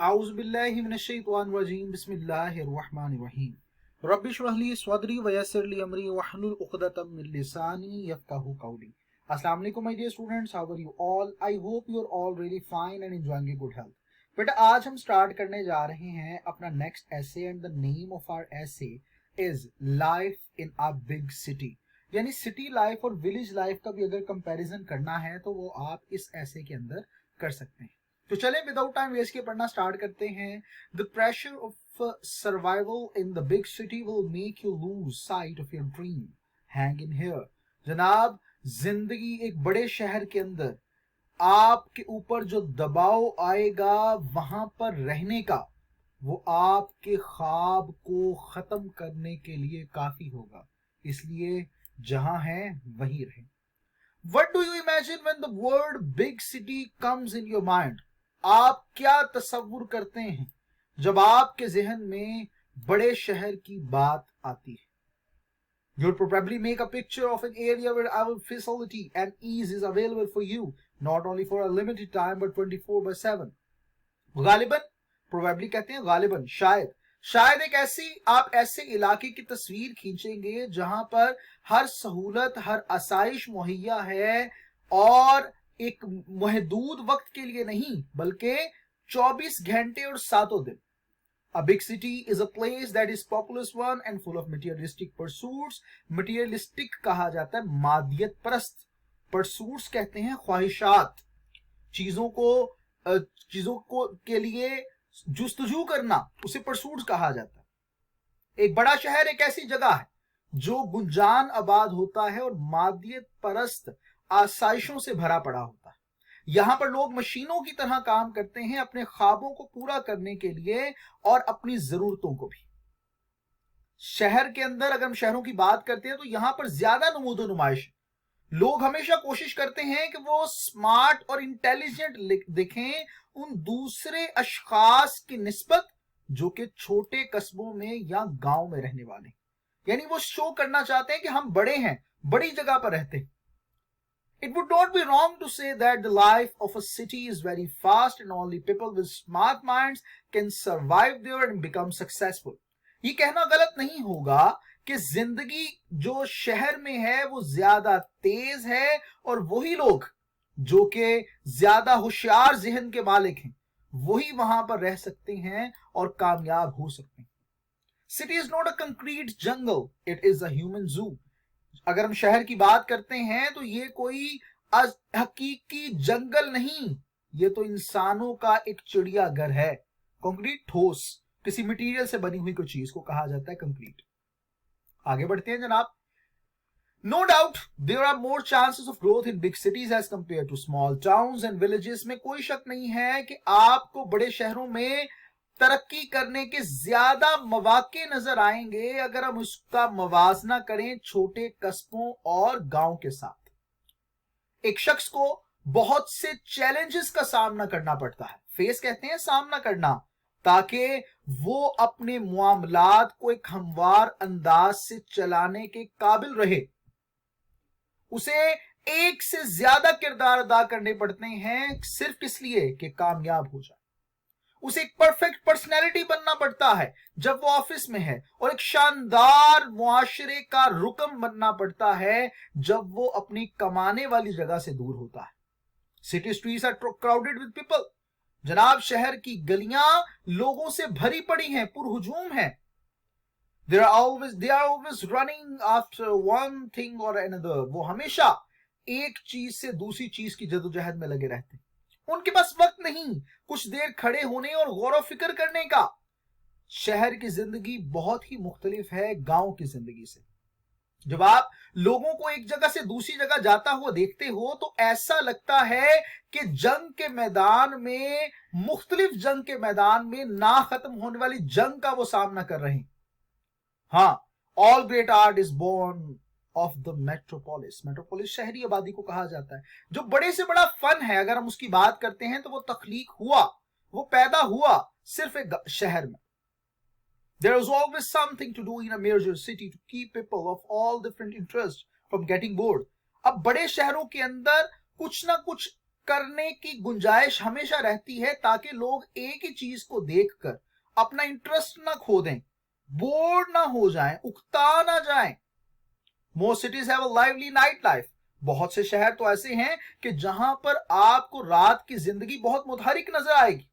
अऊज़ु बिल्लाहि मिनश्शैतानिर रजीम बिस्मिल्लाहिर रहमानिर रहीम रब्बि इश्रह ली सदरी व यस्सिर ली अमरी वहलुल उक़दतम मिन लिसानी यफ़क़हू क़ौली। अस्सलाम वालेकुम my dear students, how are you all? I hope you are all really fine and enjoying a good health. बेटा आज हम स्टार्ट करने जा रहे हैं अपना next essay and the name of our essay is life in a big city. यानी city life और विलेज लाइफ का भी अगर कंपैरिजन करना है तो वो आप इस एसे के अंदर कर सकते हैं। तो चले विदाउट टाइम वेस्ट के पढ़ना स्टार्ट करते हैं। The pressure of survival in the big city will make you lose sight of your dream hang in here. जनाब, जिंदगी एक बड़े शहर के अंदर आपके ऊपर जो दबाव आएगा वहां पर रहने का, वो आपके ख्वाब को खत्म करने के लिए काफी होगा। इसलिए जहां है वहीं रहें। What do you imagine when the word big city comes in your mind? आप क्या तसव्वुर करते हैं जब आपके जहन में बड़े शहर की बात आती है? You'll probably make a picture of an area where our facility and ease is available for you, not only for a limited time but 24/7. गालिबन, probably कहते हैं गालिबन, शायद एक आप ऐसे इलाके की तस्वीर खींचेंगे जहां पर हर सहूलत, हर आसाइश मुहैया है और एक महदूद वक्त के लिए नहीं बल्कि 24 घंटे और 7 दिन। A big city is a place that is populous one and full of materialistic pursuits. Materialistic कहा जाता है मादियत परस्त, pursuits कहते हैं ख्वाहिशात, चीजों को के लिए जुस्तजू करना, उसे परसूट्स कहा जाता है। एक बड़ा शहर एक ऐसी जगह है जो गुंजान आबाद होता है और मादियत परस्त आसाइशों से भरा पड़ा होता है। यहां पर लोग मशीनों की तरह काम करते हैं अपने ख्वाबों को पूरा करने के लिए और अपनी जरूरतों को भी। शहर के अंदर अगर हम शहरों की बात करते हैं तो यहां पर ज्यादा नमूदो नुमाइश। लोग हमेशा कोशिश करते हैं कि वो स्मार्ट और इंटेलिजेंट दिखें उन दूसरे अशखास की निस्बत जो कि छोटे कस्बों में या गांव में रहने वाले, यानी वो शो करना चाहते हैं कि हम बड़े हैं, बड़ी जगह पर रहते हैं। It would not be wrong to say that the life of a city is very fast and only people with smart minds can survive there and become successful. ये कहना गलत नहीं होगा कि जिंदगी जो शहर में है वो ज्यादा तेज है और वही लोग जो कि ज्यादा होशियार जहन के मालिक हैं वही वहां पर रह सकते हैं और कामयाब हो सकते हैं। City is not a concrete jungle, it is a human जू। अगर हम शहर की बात करते हैं तो ये कोई हकीकी जंगल नहीं, ये तो इंसानों का एक चिड़ियाघर है। कंक्रीट ठोस किसी मटेरियल से बनी हुई कोई चीज को कहा जाता है कंक्रीट। आगे बढ़ते हैं जनाब। No doubt there are more chances of growth in big cities as compared to small towns and villages. में कोई शक नहीं है कि आपको बड़े शहरों में तरक्की करने के ज्यादा मौके नजर आएंगे अगर हम उसका मवाजना करें छोटे कस्बों और गांव के साथ। एक शख्स को बहुत से चैलेंजेस का सामना करना पड़ता है, फेस कहते हैं सामना करना, ताकि वो अपने मामलात को एक हमवार अंदाज से चलाने के काबिल रहे। उसे एक से ज्यादा किरदार अदा करने पड़ते हैं सिर्फ इसलिए कि कामयाब हो जाए। उसे एक परफेक्ट पर्सनैलिटी बनना पड़ता है जब वो ऑफिस में है और एक शानदार मुआशरे का रुकन बनना पड़ता है जब वो अपनी कमाने वाली जगह से दूर होता है। City streets are crowded with people. जनाब, शहर की गलियां लोगों से भरी पड़ी हैं, पुरहुजूम हैं। They are always running after one thing or another. वो हमेशा एक चीज से दूसरी चीज की जदोजहद में लगे रहते हैं। उनके पास वक्त नहीं कुछ देर खड़े होने और गौर फिक्र करने का। शहर की जिंदगी बहुत ही मुख्तलिफ है गांव की जिंदगी से। जब आप लोगों को एक जगह से दूसरी जगह जाता हुआ देखते हो तो ऐसा लगता है कि जंग के मैदान में, मुख्तलिफ जंग के मैदान में ना खत्म होने वाली जंग का वो सामना कर रहे हैं। हाँ, all great art is born of the metropolis. Metropolis शहरी आबादी को कहा जाता है। जो बड़े से बड़ा फन है अगर हम उसकी बात करते हैं तो वो तख्लीक हुआ, वो पैदा हुआ सिर्फ एक शहर में। There is always something to do in a major city to keep people of all different interests from getting bored. अब बड़े शहरों के अंदर कुछ ना कुछ करने की गुंजाइश हमेशा रहती है, ताकि लोग एक ही चीज को देखकर अपना इंटरेस्ट ना खो दें, बोर ना हो जाएं, उकता ना जाएं। Most cities have a lively night life. बहुत से शहर तो ऐसे हैं कि जहां पर आपको रात की जिंदगी बहुत मुतहरिक नजर आएगी।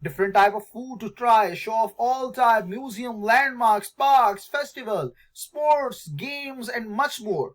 Different type of food to try, show of all type, museum, landmarks, parks, festival, sports, games and much more.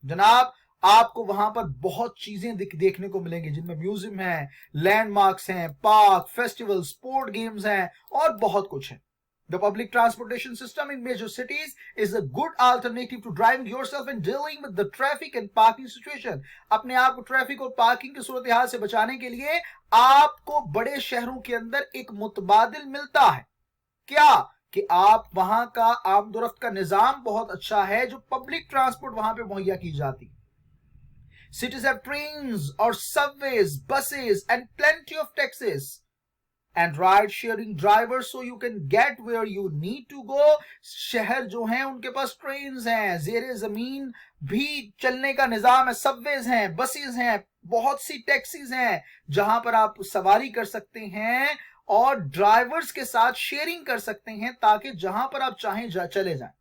जनाब, आपको वहां पर बहुत चीजें देखने को मिलेंगी, जिनमें म्यूजियम है, लैंडमार्क्स हैं, पार्क, फेस्टिवल, स्पोर्ट गेम्स हैं और बहुत कुछ है। The public transportation system in major cities is a good alternative to driving yourself and dealing with the traffic and parking situation. अपने आप को ट्रैफिक और पार्किंग की सूरत हाल से बचाने के लिए आपको बड़े शहरों के अंदर एक मुतबादिल मिलता है। क्या कि आप वहां का आमदोरफ्त का निजाम बहुत अच्छा है, जो पब्लिक ट्रांसपोर्ट वहां पे मुहैया की जाती। Cities have trains or subways, buses and plenty of taxis and ride sharing drivers so you can get where you need to go. शहर जो हैं उनके पास ट्रेन्स हैं, ज़ेरे ज़मीन भी चलने का निजाम है, सबवेज हैं, बसेस हैं, बहुत सी टैक्सीज हैं जहां पर आप सवारी कर सकते हैं और ड्राइवर्स के साथ शेयरिंग कर सकते हैं, ताकि जहां पर आप चाहें चले जाएं।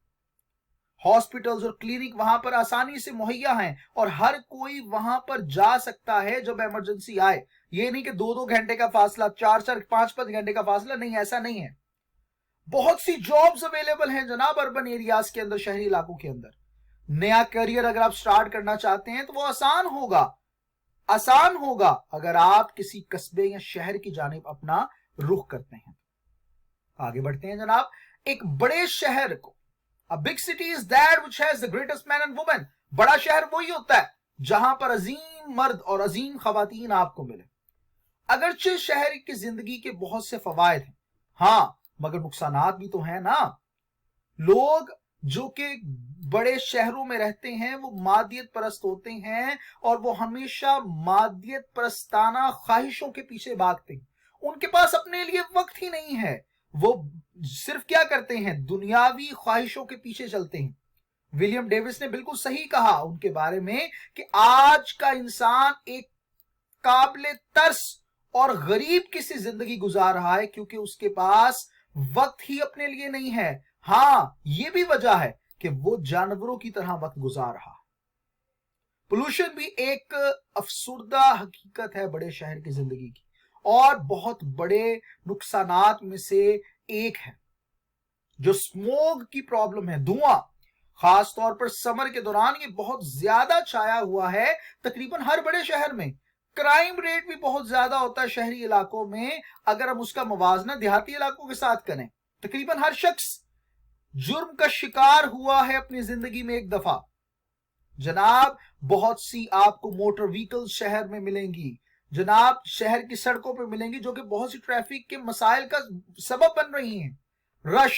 हॉस्पिटल्स और क्लिनिक वहां पर आसानी से मुहैया हैं और हर कोई वहां पर जा सकता है जब इमरजेंसी आए। ये नहीं कि 2-2 घंटे का फासला, 4-4, 5-5 घंटे का फासला, नहीं, ऐसा नहीं है। बहुत सी जॉब्स अवेलेबल हैं जनाब अर्बन एरियाज के अंदर, शहरी इलाकों के अंदर। नया करियर अगर आप स्टार्ट करना चाहते हैं तो वो आसान होगा अगर आप किसी कस्बे या शहर की जानिब अपना रुख करते हैं। आगे बढ़ते हैं जनाब। एक बड़े शहर को, A big city is that which has the greatest men and women. बड़ा शहर वही होता है जहां पर अजीम मर्द और अजीम खवातीन आपको मिले। अगरचे शहर की जिंदगी के बहुत से फवायद हैं, हाँ, मगर नुकसानात भी तो हैं ना। लोग जो कि बड़े शहरों में रहते हैं वो मादियत परस्त होते हैं और वो हमेशा मादियत परस्ताना ख्वाहिशों के पीछे भागते हैं। उनके पास अपने लिए वक्त ही नहीं है, वो सिर्फ क्या करते हैं, दुनियावी ख्वाहिशों के पीछे चलते हैं। विलियम डेविस ने बिल्कुल सही कहा उनके बारे में कि आज का इंसान एक काबिले तरस और गरीब किसी जिंदगी गुजार रहा है, क्योंकि उसके पास वक्त ही अपने लिए नहीं है। हाँ, ये भी वजह है कि वो जानवरों की तरह वक्त गुजार रहा है। पोल्यूशन भी एक अफसुर्दा हकीकत है बड़े शहर की जिंदगी की, और बहुत बड़े नुकसानात में से एक है जो स्मोग की प्रॉब्लम है, धुआं। खास तौर पर समर के दौरान ये बहुत ज्यादा छाया हुआ है तकरीबन हर बड़े शहर में। क्राइम रेट भी बहुत ज्यादा होता है शहरी इलाकों में, अगर हम उसका मुवाजना देहाती इलाकों के साथ करें। तकरीबन हर शख्स जुर्म का शिकार हुआ है अपनी जिंदगी में एक दफा। जनाब, बहुत सी आपको मोटर व्हीकल शहर में मिलेंगी जनाब, शहर की सड़कों पर मिलेंगी, जो कि बहुत सी ट्रैफिक के मसाइल का सबब बन रही हैं। रश,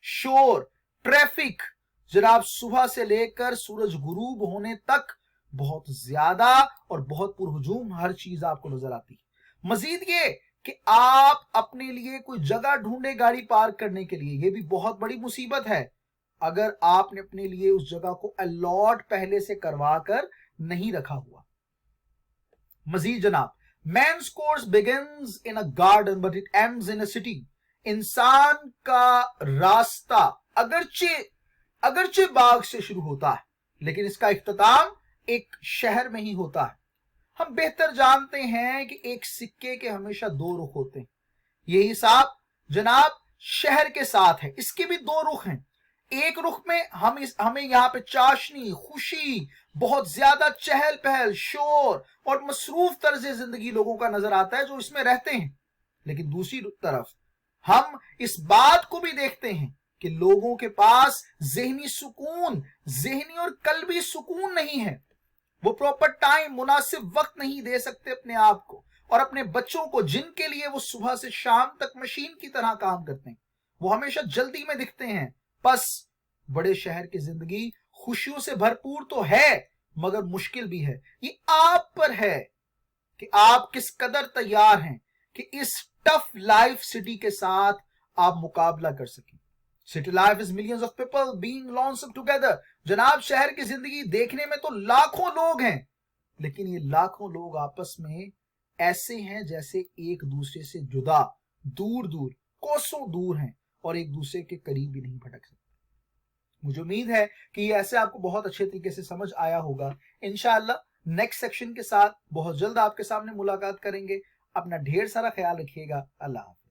शोर, ट्रैफिक जनाब सुबह से लेकर सूरज गुरूब होने तक बहुत ज्यादा और बहुत पुरहुजूम हर चीज आपको नजर आती है। मजीद ये कि आप अपने लिए कोई जगह ढूंढे गाड़ी पार्क करने के लिए, ये भी बहुत बड़ी मुसीबत है अगर आपने अपने लिए उस जगह को अलॉट पहले से करवा कर नहीं रखा हुआ। मजीद जनाब, man's course begins in a garden but it ends in a city. इंसान का रास्ता अगरचे बाग से शुरू होता है, लेकिन इसका इख्तिताम एक शहर में ही होता है। हम बेहतर जानते हैं कि एक सिक्के के हमेशा दो रुख होते हैं। यही हिसाब जनाब शहर के साथ है, इसके भी दो रुख हैं। एक रुख में हमें यहाँ पे चाशनी, खुशी, बहुत ज्यादा चहल पहल, शोर और मसरूफ तर्ज जिंदगी लोगों का नजर आता है जो इसमें रहते हैं। लेकिन दूसरी तरफ हम इस बात को भी देखते हैं कि लोगों के पास ज़हनी सुकून, ज़हनी और कल्बी सुकून नहीं है। वो प्रॉपर टाइम, मुनासिब वक्त नहीं दे सकते अपने आप को और अपने बच्चों को, जिनके लिए वो सुबह से शाम तक मशीन की तरह काम करते हैं। वो हमेशा जल्दी में दिखते हैं। बस बड़े शहर की जिंदगी खुशियों से भरपूर तो है, मगर मुश्किल भी है। ये आप पर है कि आप किस कदर तैयार हैं कि इस टफ लाइफ सिटी के साथ आप मुकाबला कर सकें। City life is millions of people being lonesome together. जनाब, शहर की जिंदगी देखने में तो लाखों लोग हैं, لیکن یہ لاکھوں لوگ آپس میں ایسے ہیں جیسے ایک دوسرے سے جدا، دور دور، کوسوں دور ہیں، اور ایک دوسرے کے قریب بھی نہیں پھٹک سکتے۔ مجھے امید ہے کہ یہ ایسے آپ کو بہت اچھے طریقے سے سمجھ آیا ہوگا۔ انشاءاللہ نیکسٹ سیکشن کے ساتھ بہت جلد آپ کے سامنے ملاقات کریں گے۔ اپنا ڈھیر سارا خیال رکھیے گا۔ اللہ حافظ۔